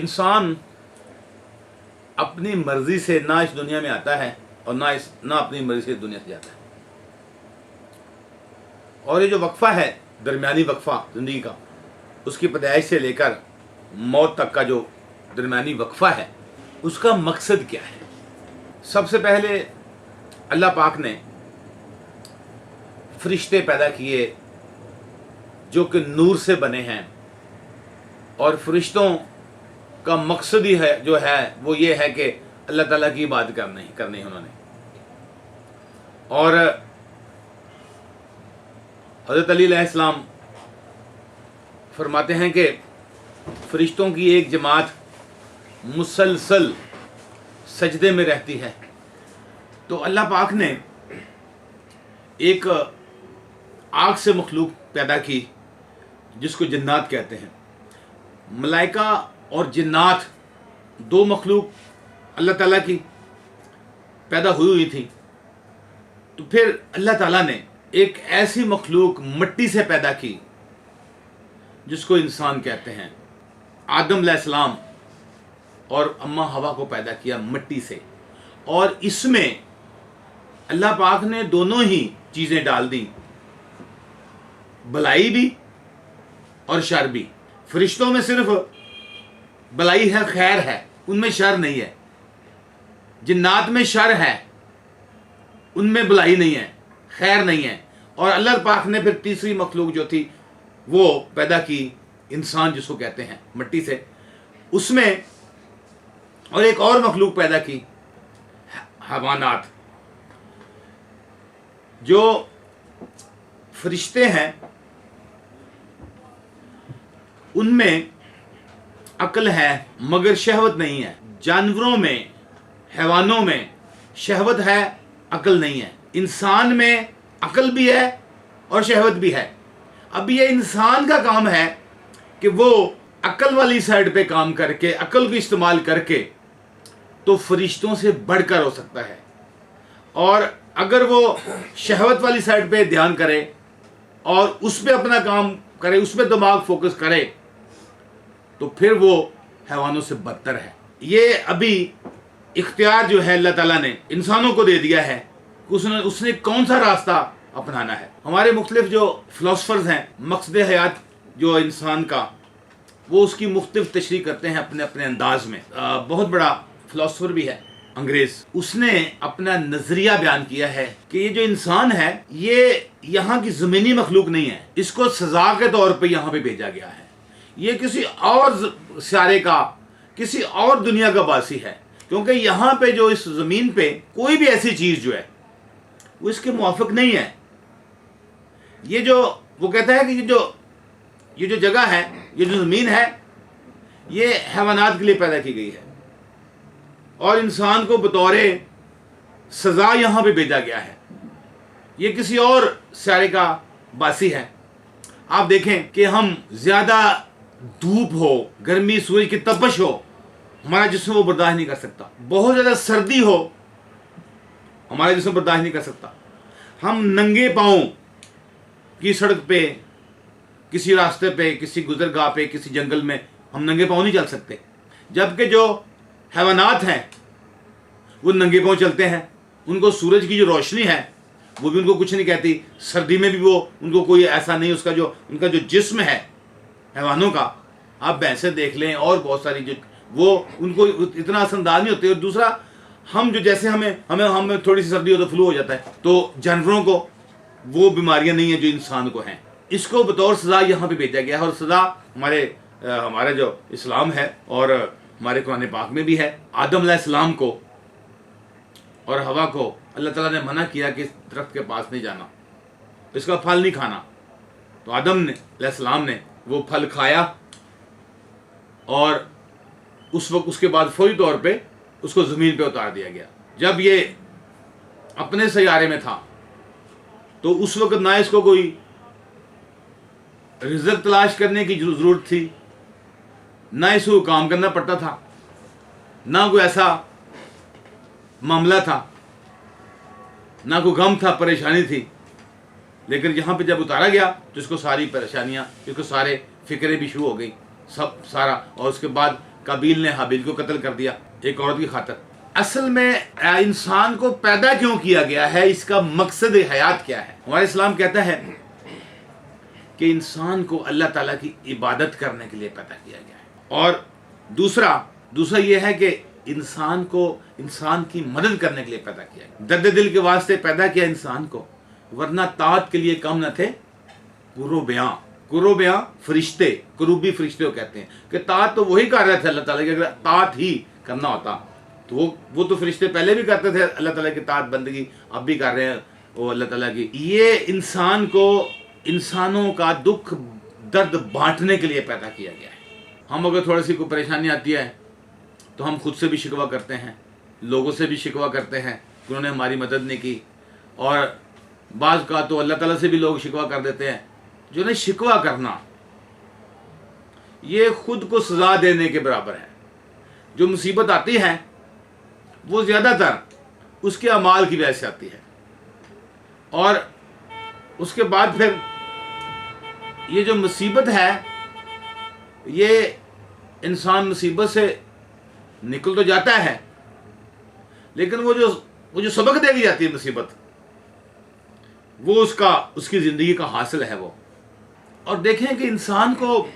انسان اپنی مرضی سے نہ اس دنیا میں آتا ہے اور نہ اپنی مرضی سے دنیا سے جاتا ہے. اور یہ جو وقفہ ہے درمیانی وقفہ زندگی کا، اس کی پیدائش سے لے کر موت تک کا جو درمیانی وقفہ ہے، اس کا مقصد کیا ہے؟ سب سے پہلے اللہ پاک نے فرشتے پیدا کیے جو کہ نور سے بنے ہیں، اور فرشتوں کا مقصد ہی ہے جو ہے وہ یہ ہے کہ اللہ تعالیٰ کی عبادت کرنی انہوں نے. اور حضرت علی علیہ السلام فرماتے ہیں کہ فرشتوں کی ایک جماعت مسلسل سجدے میں رہتی ہے. تو اللہ پاک نے ایک آگ سے مخلوق پیدا کی جس کو جنات کہتے ہیں. ملائکہ اور جنات دو مخلوق اللہ تعالیٰ کی پیدا ہوئی تھی. تو پھر اللہ تعالیٰ نے ایک ایسی مخلوق مٹی سے پیدا کی جس کو انسان کہتے ہیں. آدم علیہ السلام اور اماں ہوا کو پیدا کیا مٹی سے، اور اس میں اللہ پاک نے دونوں ہی چیزیں ڈال دیں، بلائی بھی اور شر بھی. فرشتوں میں صرف بلائی ہے، خیر ہے، ان میں شر نہیں ہے. جنات میں شر ہے، ان میں بلائی نہیں ہے، خیر نہیں ہے. اور اللہ پاک نے پھر تیسری مخلوق جو تھی وہ پیدا کی انسان جس کو کہتے ہیں مٹی سے، اس میں اور ایک اور مخلوق پیدا کی حیوانات. جو فرشتے ہیں ان میں عقل ہے مگر شہوت نہیں ہے. جانوروں میں، حیوانوں میں شہوت ہے، عقل نہیں ہے. انسان میں عقل بھی ہے اور شہوت بھی ہے. اب یہ انسان کا کام ہے کہ وہ عقل والی سائڈ پہ کام کر کے، عقل کو استعمال کر کے تو فرشتوں سے بڑھ کر ہو سکتا ہے. اور اگر وہ شہوت والی سائڈ پہ دھیان کرے اور اس پہ اپنا کام کرے، اس پہ دماغ فوکس کرے، تو پھر وہ حیوانوں سے بدتر ہے. یہ ابھی اختیار جو ہے اللہ تعالیٰ نے انسانوں کو دے دیا ہے کہ اس نے کون سا راستہ اپنانا ہے. ہمارے مختلف جو فلاسفرز ہیں، مقصد حیات جو انسان کا، وہ اس کی مختلف تشریح کرتے ہیں اپنے اپنے انداز میں. بہت بڑا فلاسفر بھی ہے انگریز، اس نے اپنا نظریہ بیان کیا ہے کہ یہ جو انسان ہے یہ یہاں کی زمینی مخلوق نہیں ہے، اس کو سزا کے طور پہ یہاں پہ بھیجا گیا ہے. یہ کسی اور سیارے کا، کسی اور دنیا کا باسی ہے، کیونکہ یہاں پہ جو اس زمین پہ کوئی بھی ایسی چیز جو ہے وہ اس کے موافق نہیں ہے. یہ جو وہ کہتا ہے کہ یہ جو جگہ ہے، یہ جو زمین ہے، یہ حیوانات کے لیے پیدا کی گئی ہے اور انسان کو بطور سزا یہاں پہ بھیجا گیا ہے. یہ کسی اور سیارے کا باسی ہے. آپ دیکھیں کہ ہم زیادہ دھوپ ہو، گرمی، سورج کی تپش ہو، ہمارا جسم وہ برداشت نہیں کر سکتا. بہت زیادہ سردی ہو، ہمارا جسم برداشت نہیں کر سکتا. ہم ننگے پاؤں کی سڑک پہ، کسی راستے پہ، کسی گزرگاہ پہ، کسی جنگل میں ہم ننگے پاؤں نہیں چل سکتے. جبکہ جو حیوانات ہیں وہ ننگے پاؤں چلتے ہیں. ان کو سورج کی جو روشنی ہے وہ بھی ان کو کچھ نہیں کہتی. سردی میں بھی وہ ان کو کوئی ایسا نہیں، ان کا جو جسم ہے حیوانوں کا، آپ بھینسیں دیکھ لیں اور بہت ساری جو وہ ان کو اتنا اثر انداز نہیں ہوتے. اور دوسرا، ہم جو جیسے ہمیں تھوڑی سی سردی ہو تو فلو ہو جاتا ہے، تو جانوروں کو وہ بیماریاں نہیں ہیں جو انسان کو ہیں. اس کو بطور سزا یہاں پہ بھیجا گیا ہے. اور سزا ہمارا جو اسلام ہے اور ہمارے قرآن پاک میں بھی ہے. آدم علیہ السلام کو اور ہوا کو اللہ تعالیٰ نے منع کیا کہ اس درخت کے پاس نہیں جانا، اس کا پھل نہیں کھانا. تو آدم علیہ السلام نے وہ پھل کھایا، اور اس کے بعد فوری طور پہ اس کو زمین پہ اتار دیا گیا. جب یہ اپنے سیارے میں تھا تو اس وقت نہ اس کو کوئی رزق تلاش کرنے کی ضرورت تھی، نہ اس کو کام کرنا پڑتا تھا، نہ کوئی ایسا معاملہ تھا، نہ کوئی غم تھا، پریشانی تھی. لیکن یہاں پہ جب اتارا گیا تو اس کو ساری پریشانیاں، اس کو سارے فکریں بھی شروع ہو گئی، سارا. اور اس کے بعد قابیل نے حابیل کو قتل کر دیا ایک عورت کی خاطر. اصل میں انسان کو پیدا کیوں کیا گیا ہے, اس کا مقصد حیات کیا ہے؟ ہمارا اسلام کہتا ہے کہ انسان کو اللہ تعالیٰ کی عبادت کرنے کے لیے پیدا کیا گیا ہے. اور دوسرا یہ ہے کہ انسان کو انسان کی مدد کرنے کے لیے پیدا کیا گیا. درد دل کے واسطے پیدا کیا انسان کو, ورنہ طاعت کے لیے کم نہ تھے کروبیاں فرشتے, کروبی فرشتے کو کہتے ہیں کہ طاعت تو وہی کر رہے تھے اللہ تعالیٰ کی. اگر طاعت ہی کرنا ہوتا تو وہ تو فرشتے پہلے بھی کرتے تھے اللہ تعالیٰ کی طاعت بندگی, اب بھی کر رہے ہیں وہ اللہ تعالیٰ کی. یہ انسان کو انسانوں کا دکھ درد بانٹنے کے لیے پیدا کیا گیا ہے. ہم اگر تھوڑی سی کوئی پریشانی آتی ہے تو ہم خود سے بھی شکوہ کرتے ہیں, لوگوں سے بھی شکوہ کرتے ہیں کہ انہوں نے ہماری مدد نہیں کی, اور بعض کا تو اللہ تعالیٰ سے بھی لوگ شکوہ کر دیتے ہیں. جو نہیں شکوہ کرنا یہ خود کو سزا دینے کے برابر ہے. جو مصیبت آتی ہے وہ زیادہ تر اس کے اعمال کی وجہ سے آتی ہے, اور اس کے بعد پھر یہ جو مصیبت ہے یہ انسان مصیبت سے نکل تو جاتا ہے, لیکن وہ جو سبق دے دی جاتی ہے مصیبت, وہ اس کی زندگی کا حاصل ہے وہ. اور دیکھیں کہ انسان کو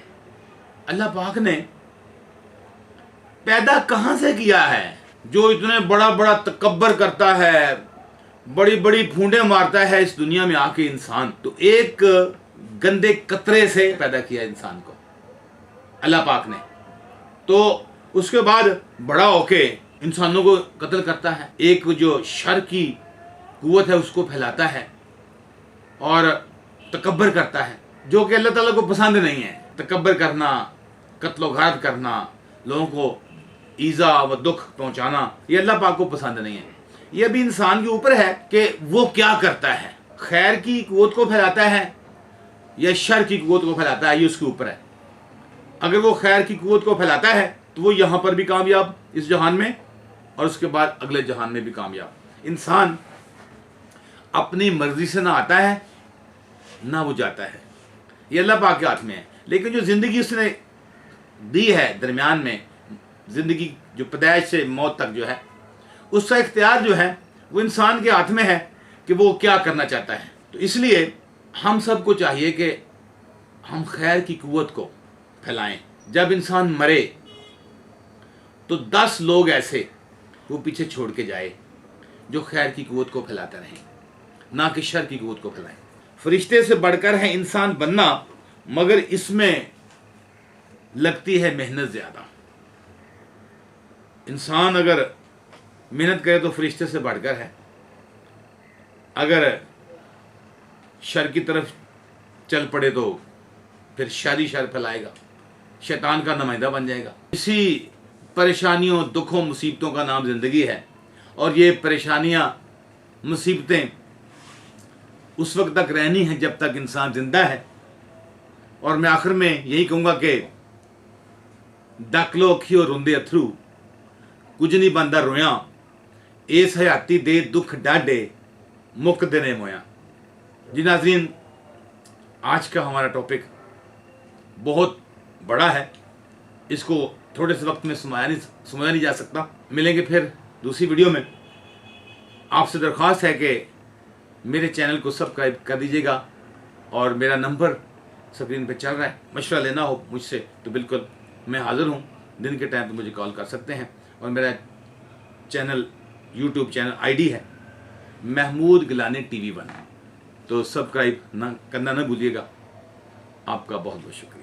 اللہ پاک نے پیدا کہاں سے کیا ہے, جو اتنے بڑا تکبر کرتا ہے, بڑی بڑی پھونڈیں مارتا ہے اس دنیا میں آ کے انسان. تو ایک گندے قطرے سے پیدا کیا انسان کو اللہ پاک نے, تو اس کے بعد بڑا ہو کے انسانوں کو قتل کرتا ہے. ایک جو شر کی قوت ہے اس کو پھیلاتا ہے اور تکبر کرتا ہے, جو کہ اللہ تعالیٰ کو پسند نہیں ہے. تکبر کرنا, قتل و غارت کرنا, لوگوں کو ایذا و دکھ پہنچانا, یہ اللہ پاک کو پسند نہیں ہے. یہ بھی انسان کے اوپر ہے کہ وہ کیا کرتا ہے, خیر کی قوت کو پھیلاتا ہے یا شر کی قوت کو پھیلاتا ہے, یہ اس کے اوپر ہے. اگر وہ خیر کی قوت کو پھیلاتا ہے تو وہ یہاں پر بھی کامیاب اس جہان میں, اور اس کے بعد اگلے جہان میں بھی کامیاب. انسان اپنی مرضی سے نہ آتا ہے نہ وہ جاتا ہے, یہ اللہ پاک کے ہاتھ میں ہے. لیکن جو زندگی اس نے دی ہے درمیان میں, زندگی جو پیدائش سے موت تک جو ہے, اس کا اختیار جو ہے وہ انسان کے ہاتھ میں ہے کہ وہ کیا کرنا چاہتا ہے. تو اس لیے ہم سب کو چاہیے کہ ہم خیر کی قوت کو پھیلائیں. جب انسان مرے تو 10 لوگ ایسے وہ پیچھے چھوڑ کے جائے جو خیر کی قوت کو پھیلاتے رہیں, نہ کہ شر کی قوت کو پھیلائیں. فرشتے سے بڑھ کر ہے انسان بننا, مگر اس میں لگتی ہے محنت زیادہ. انسان اگر محنت کرے تو فرشتے سے بڑھ کر ہے, اگر شر کی طرف چل پڑے تو پھر شر پھیلائے گا, شیطان کا نمائندہ بن جائے گا. اسی پریشانیوں, دکھوں, مصیبتوں کا نام زندگی ہے, اور یہ پریشانیاں, مصیبتیں اس وقت تک رہنی ہیں جب تک انسان زندہ ہے. اور میں آخر میں یہی کہوں گا کہ ڈک لو اکھیو روندے اتھرو, کچھ نہیں بندہ رویاں, اس حیاتی دے دکھ ڈاڈے مک دینے مویاں. جی ناظرین, آج کا ہمارا ٹاپک بہت بڑا ہے, اس کو تھوڑے سے وقت میں سمایا نہیں جا سکتا. ملیں گے پھر دوسری ویڈیو میں. آپ سے درخواست ہے کہ میرے چینل کو سبسکرائب کر دیجیے گا, اور میرا نمبر اسکرین پہ چل رہا ہے. مشورہ لینا ہو مجھ سے تو بالکل میں حاضر ہوں, دن کے ٹائم پہ مجھے کال کر سکتے ہیں. اور میرا چینل یوٹیوب چینل ID ہے محمود گیلانی TV 1, تو سبسکرائب کرنا نہ بھولیے گا. آپ کا بہت بہت شکریہ.